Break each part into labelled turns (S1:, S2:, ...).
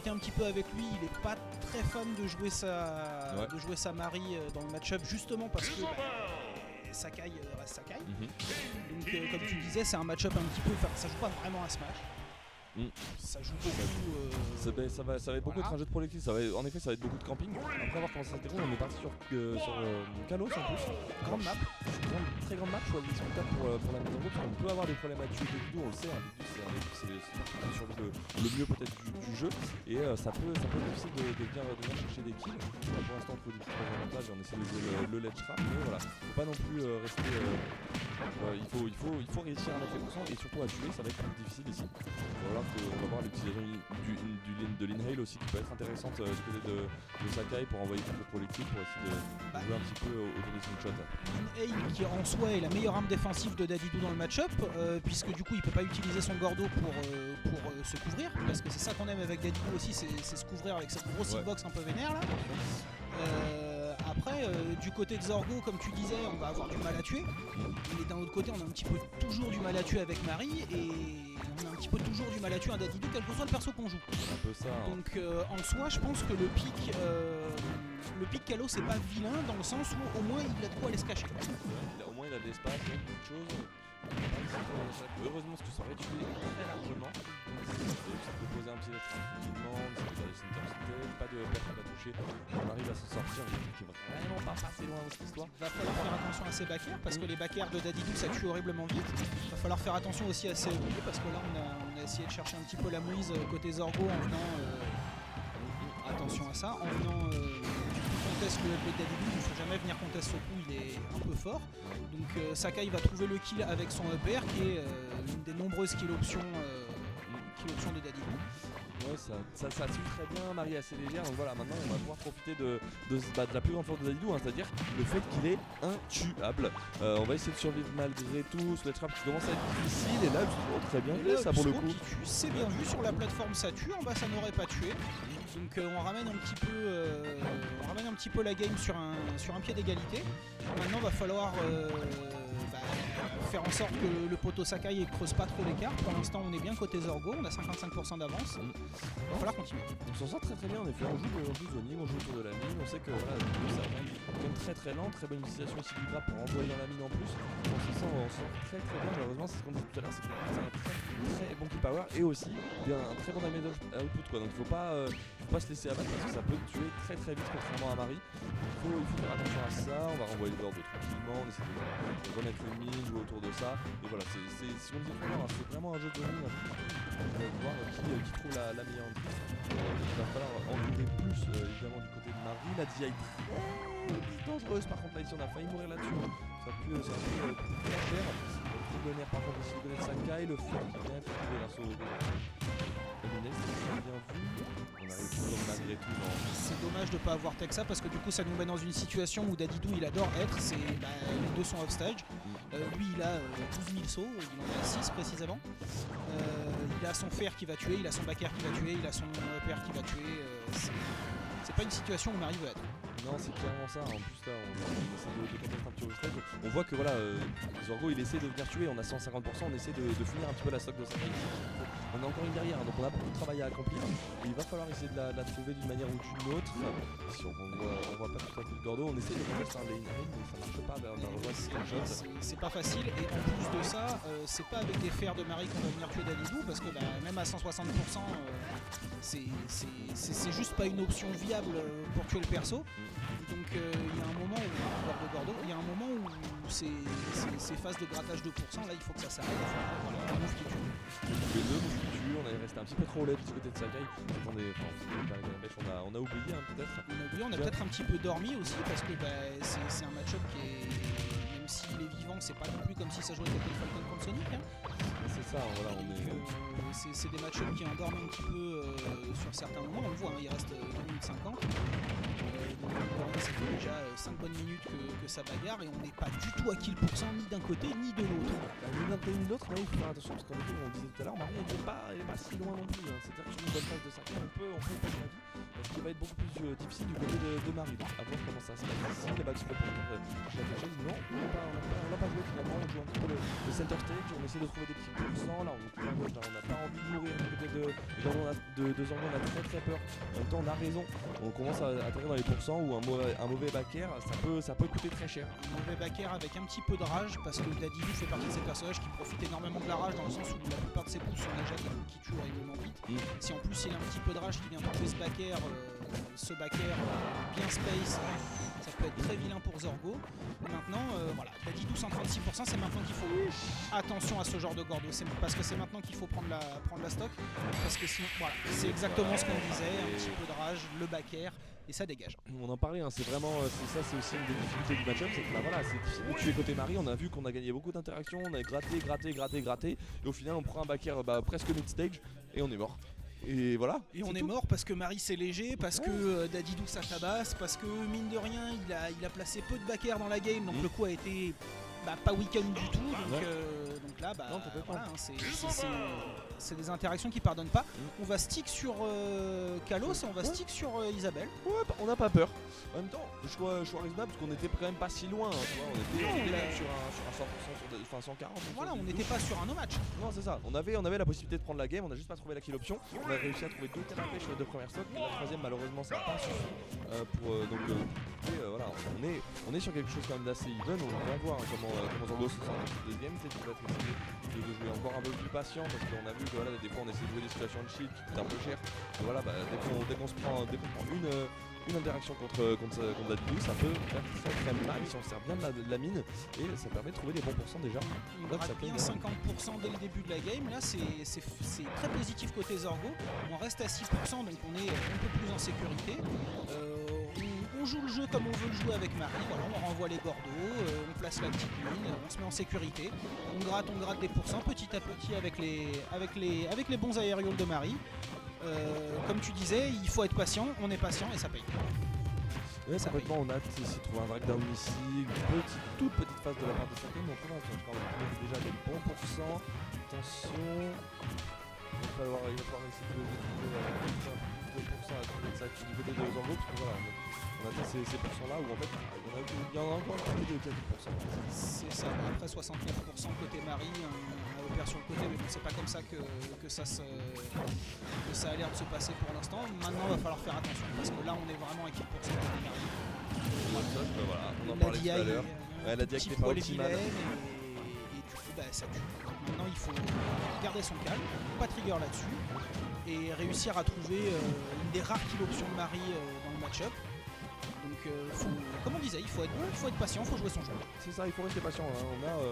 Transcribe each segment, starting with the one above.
S1: discuté un petit peu avec lui, il est pas très fan de jouer sa Marie dans le match-up, justement parce que Sakai reste Sakai. Donc comme tu disais, c'est un match-up un petit peu, ça joue pas vraiment à Smash. Ça joue beaucoup.
S2: Ça va être beaucoup être un jeu de prolectif. En effet, ça va être beaucoup de camping. Après avoir comment ça se déroule, on est parti sur Kalos en plus.
S1: Grande map.
S2: Très grande map, choix discutable pour la mise en groupe. Parce qu'on peut avoir des problèmes à tuer Dedidou, on le sait. C'est le survie le mieux peut-être du jeu. Et ça peut être difficile de venir chercher des kills. Pour l'instant, on peut des petits avantages et on essaie de jouer le ledge trap. Mais voilà, faut pas non plus rester. Il faut réussir à mettre les pourcents et surtout à tuer, ça va être plus difficile ici. On va voir l'utilisation de l'inhale aussi qui peut être intéressante du côté de Sakai pour envoyer quelques projectiles pour essayer de jouer un petit peu autour des slingshot.
S1: L'inhale qui en soi est la meilleure arme défensive de Dadidou dans le match-up, puisque du coup il peut pas utiliser son gordo pour se couvrir, parce que c'est ça qu'on aime avec Dadidou aussi, c'est se couvrir avec cette grosse hitbox un peu vénère là. Après, du côté de Zorgo, comme tu disais, on va avoir du mal à tuer. Mais d'un autre côté, on a un petit peu toujours du mal à tuer avec Marie. Et on a un petit peu toujours du mal à tuer un Dadidou, quel que soit le perso qu'on joue.
S2: C'est un peu ça.
S1: Donc en soi, je pense que le pic Kalos, c'est pas vilain dans le sens où au moins il a de quoi aller se cacher.
S2: Au moins il a de l'espace, il y a beaucoup de choses. Heureusement, parce que ça aurait tué très largement. Ça peut poser un petit lettre tranquillement, ça peut aller center stage, pas de perte à toucher. On arrive à s'en sortir, qui est vraiment pas passé loin dans cette histoire.
S1: Va falloir faire attention à ses backairs, parce que les backairs de Dadidou ça tue horriblement vite. Va falloir faire attention aussi à ses boucliers, parce que là on a essayé de chercher un petit peu la mouise côté Zorgo en venant. Attention à ça, en venant. Conteste le Dadidou, il ne faut jamais venir contester ce coup, il est un peu fort. Donc Sakai va trouver le kill avec son upper qui est l'une des nombreuses kill options de Dadidou.
S2: Ouais, ça suit très bien, Marie est assez légère, donc voilà, maintenant on va pouvoir profiter de la plus grande force de Dadidou, c'est-à-dire le fait qu'il est intuable. On va essayer de survivre malgré tout, ce trap qui commence à être difficile, et là, très bien joué ça pour le coup.
S1: C'est bien vu, sur la plateforme ça tue, en bas ça n'aurait pas tué. Donc on ramène un petit peu la game sur un pied d'égalité. Maintenant va falloir faire en sorte que le poteau Sakai ne creuse pas trop l'écart. Pour l'instant on est bien côté Zorgo, on a 55% d'avance. Il va falloir continuer.
S2: On s'en sort très très bien en effet, on joue zoning, on joue autour de la mine, on sait que voilà, ça va très très lent, très bonne utilisation ici du grab pour envoyer dans la mine en plus. On se sent très très bien, malheureusement c'est ce qu'on disait tout à l'heure, c'est que c'est un très bon kill power et aussi un très bon damage output quoi. Donc il faut pas se laisser abattre parce que ça peut tuer très très vite contrairement à Marie. Il faut faire attention à ça, on va renvoyer le gordo tranquillement, on essaie de remettre une mine, jouer autour de ça. Et voilà, si on dit tout à l'heure, c'est vraiment un jeu de zoning. On va voir qui trouve la meilleure entrée. Il va falloir enlever plus évidemment du côté de Marie. La DI est très dangereuse par contre là ici on a failli mourir là-dessus. Ça a pu très cher. Le Trigonaire par contre ici le Trigonaire de Sakai, le feu qui vient trouver l'assaut. Bien vu. On arrive toujours malgré tout dans...
S1: C'est dommage de ne pas avoir Texa parce que du coup ça nous met dans une situation où Dadidou il adore être, les deux sont off stage. Lui il a 12 000 sauts, il en a 6 précisément. Il a son fer qui va tuer, il a son backer qui va tuer, il a son père qui va tuer. C'est pas une situation où Marie veut être.
S2: Non, c'est clairement ça. En plus, là, on essaie de contester un petit peu le strike. On voit que voilà, Zorgo il essaie de venir tuer. On a 150%, on essaie de finir un petit peu la stock de sa taille. On a encore une derrière, donc on a beaucoup de travail à accomplir. Et il va falloir essayer de la trouver d'une manière ou d'une autre. Si on voit pas tout à fait le gordo, on essaie de contester un lane raid, mais ça marche pas.
S1: C'est pas facile. Et en plus de ça, c'est pas avec des fers de Marie qu'on va venir tuer Dadidou parce que même à 160%, c'est juste pas une option viable pour tuer le perso. Donc il y a un moment où ces phases de grattage 2%, là il faut que ça s'arrête. Il faut un move qui tue.
S2: Les deux moves qui tuent, on est resté un petit peu trop laid du côté de Sakai. On a oublié peut-être.
S1: On a peut-être un petit peu dormi aussi parce que c'est un match-up qui est... Même s'il est vivant, c'est pas non plus comme si ça jouait contre le Falcon contre Sonic.
S2: C'est ça, voilà, on est...
S1: C'est des match-ups qui endorment un petit peu sur certains moments, on le voit, il reste 2 minutes 50. Ça fait déjà 5 bonnes minutes que ça bagarre et on n'est pas du tout à kill % ni d'un côté ni de l'autre.
S2: Ni d'un côté ni de l'autre, mais il faut faire attention parce qu'en effet, on le disait tout à l'heure, Marie elle est pas si loin non plus. C'est-à-dire que sur une bonne phase de 5 on peut pas la vie. ce qui va être beaucoup plus difficile du côté de Marie. Donc à voir comment ça se passe ici. Les backspots pour la chaise. Non, on l'a pas joué finalement. On joue un petit peu le center stage. On essaie de trouver des petits pourcents. Là, on n'a pas envie de mourir du côté de Zorgo. On a très peur. En même temps, on a raison. On commence à atterrir dans les pourcents où un mauvais back air, ça peut coûter très cher.
S1: Un mauvais back air avec un petit peu de rage, parce que Dadidou fait partie de ces personnages qui profitent énormément de la rage, dans le sens où la plupart de ses coups sont déjà des coups qui tuent horriblement vite. Si en plus il a un petit peu de rage qui vient toucher ce back air bien space, ça peut être très vilain pour Zorgo. Maintenant, voilà, Dadidou 136%, c'est maintenant qu'il faut attention à ce genre de Gordo, parce que c'est maintenant qu'il faut prendre la stock, parce que sinon, voilà, c'est exactement ce qu'on disait, un petit peu de rage, le back air, et ça dégage.
S2: On en parlait, hein, c'est vraiment, c'est aussi une des difficultés du match-up, c'est que voilà, c'est difficile de tuer côté Marie. On a vu qu'on a gagné beaucoup d'interactions, on a gratté, et au final on prend un back air presque mid-stage, et on est mort. Et voilà.
S1: Et on est mort parce que Marie c'est léger, parce que Dadidou ça tabasse, parce que mine de rien il a placé peu de back air dans la game, donc le coup a été pas week-end du tout, donc là voilà, c'est des interactions qui pardonnent pas. On va stick sur Kalos et on va stick sur Isabelle.
S2: Ouais, on n'a pas peur. En même temps, choix raisonnable parce qu'on était quand même pas si loin. Hein, tu vois, on était même sur un 100%, 140.
S1: Voilà, on n'était pas sur un no match.
S2: Non, c'est ça. On avait la possibilité de prendre la game, on a juste pas trouvé la kill option. On a réussi à trouver 2 terrains sur les 2 premières stocks. La troisième, malheureusement, ça n'a pas suffi. Voilà, on est sur quelque chose quand même d'assez even. On va voir comment Zorgo se sent dans cette deuxième. Peut-être qu'il va essayer de jouer encore un peu plus patient parce qu'on a vu que voilà, des fois on essaie de jouer des situations de shield qui coûtent un peu cher. Et voilà, dès qu'on prend une interaction contre Dadidou, ça peut faire très mal si on sert bien de la mine et ça permet de trouver des bons pourcents déjà.
S1: On gratte bien 50% dès le début de la game, là c'est très positif côté Zorgo, on reste à 6% donc on est un peu plus en sécurité. On joue le jeu comme on veut le jouer avec Marie, voilà, on renvoie les gordos, on place la petite mine, on se met en sécurité, on gratte des pourcents petit à petit avec les bons aérioles de Marie. Comme tu disais, il faut être patient, on est patient et ça paye.
S2: Ouais, complètement, on a essayé de trouver un breakdown ici, une toute petite phase de la part de Saken, donc on a déjà des bons pourcents. Attention, il va falloir essayer de trouver 2% à trouver ça du côté de Zorgo, parce que voilà, on a ces pourcents là où en fait il y en a encore un peu de 4%.
S1: C'est ça, après 69% côté Marie, un opère sur le côté, mais bon, c'est pas comme ça que ça a l'air de se passer pour l'instant. Maintenant il va falloir faire attention, parce que là on est vraiment à 4% côté Marie.
S2: Voilà, on en parlait tout à l'heure. La DIA qui n'est pas optimale.
S1: Et du coup ça tue. Maintenant il faut garder son calme, pas trigger là-dessus, et réussir à trouver une des rares kill options de Marie dans le match-up. Donc comme on disait, il faut être patient, il faut jouer son jeu.
S2: C'est ça, il faut rester patient. Hein.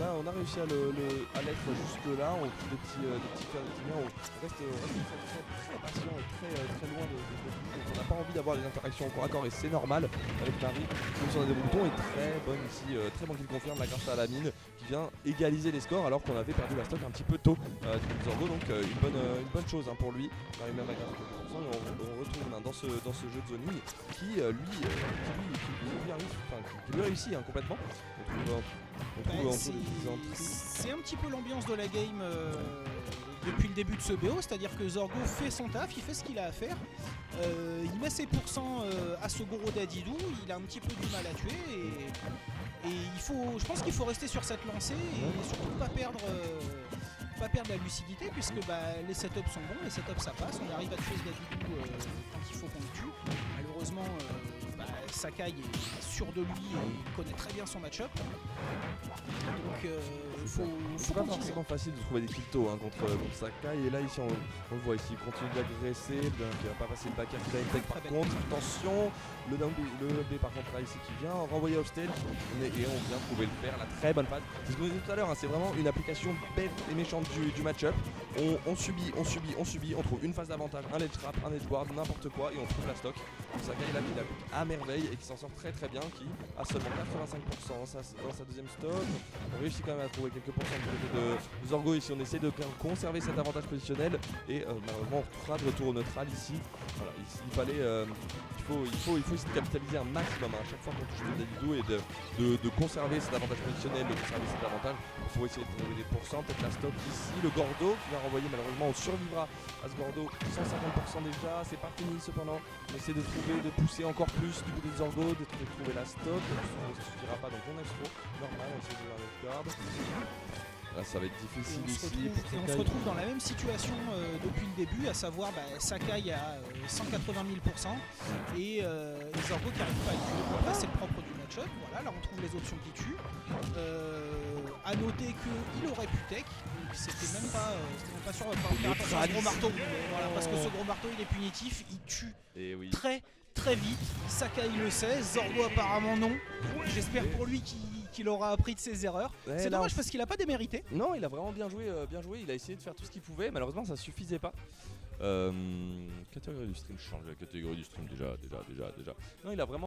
S2: On a réussi à l'être juste là, on trouve des petits liens, on reste très patient et très loin de on n'a pas envie d'avoir des interactions au corps à corps et c'est normal avec Marie, même si on a des boutons, est très bonne ici, très bon qu'il confirme la grâce à la mine qui vient égaliser les scores alors qu'on avait perdu la stock un petit peu tôt du Zorgo, donc une bonne chose pour lui. On arrive même à gagner 2%, et on retrouve dans ce jeu de zoning qui lui réussit complètement.
S1: C'est un petit peu l'ambiance de la game depuis le début de ce BO, c'est-à-dire que Zorgo fait son taf, il fait ce qu'il a à faire, il met ses pourcents à ce gros Dadidou, il a un petit peu du mal à tuer et je pense qu'il faut rester sur cette lancée et surtout pas perdre la lucidité puisque les setups sont bons, les setups ça passe, on arrive à tuer ce Dadidou quand il faut qu'on le tue. Malheureusement Sakai est sûr de lui et il connaît très bien son match-up. Donc
S2: c'est pas forcément facile de trouver des kills contre Sakai, et là ici on le voit ici, il continue d'agresser, il va pas passer le back air qu'il a tech par contre, attention, le down B par contre là ici qui vient renvoyer off stage et on vient trouver le fer, la très bonne patte. C'est ce qu'on disait tout à l'heure, c'est vraiment une application bête et méchante du match-up. On subit, on trouve une phase d'avantage, un ledge trap, un edge guard, n'importe quoi et on trouve la stock. Sakai là qui l'applique à merveille et et qui s'en sort très très bien, qui a seulement 85% dans sa deuxième stop. On réussit quand même à trouver quelques pourcents du côté de Zorgo ici, on essaie de conserver cet avantage positionnel et malheureusement on sera de retour au neutral ici. Voilà, il fallait, il faut essayer de capitaliser un maximum à chaque fois qu'on touche le Dadidou et de conserver cet avantage positionnel, de conserver cet avantage pour essayer de trouver des pourcents. Peut-être la stop ici, le Gordo qui va renvoyer, malheureusement on survivra à ce Gordo, 150% déjà, c'est pas fini cependant. On essaie de trouver, de pousser encore plus du côté de Zorgo, de trouver la stop, ça ne suffira pas donc on extra, normal, on essaie de jouer avec garde. Là, ça va être difficile ici.
S1: On se retrouve dans la même situation depuis le début, à savoir Sakai à 180 000% et Zorgo qui n'arrive pas à tuer. Bon, là c'est le propre du match-up, voilà, là on trouve les options qui tuent. A noter qu'il aurait pu tech, donc c'était même pas sûr de faire attention à ce gros marteau. Voilà, parce que ce gros marteau il est punitif, il tue très vite. Sakai le sait, Zorgo apparemment non. J'espère pour lui qu'il aura appris de ses erreurs. C'est dommage parce qu'il a pas démérité.
S2: Non, il a vraiment bien joué, il a essayé de faire tout ce qu'il pouvait, malheureusement ça suffisait pas. Catégorie du stream, je change la catégorie du stream déjà. Non, il a vraiment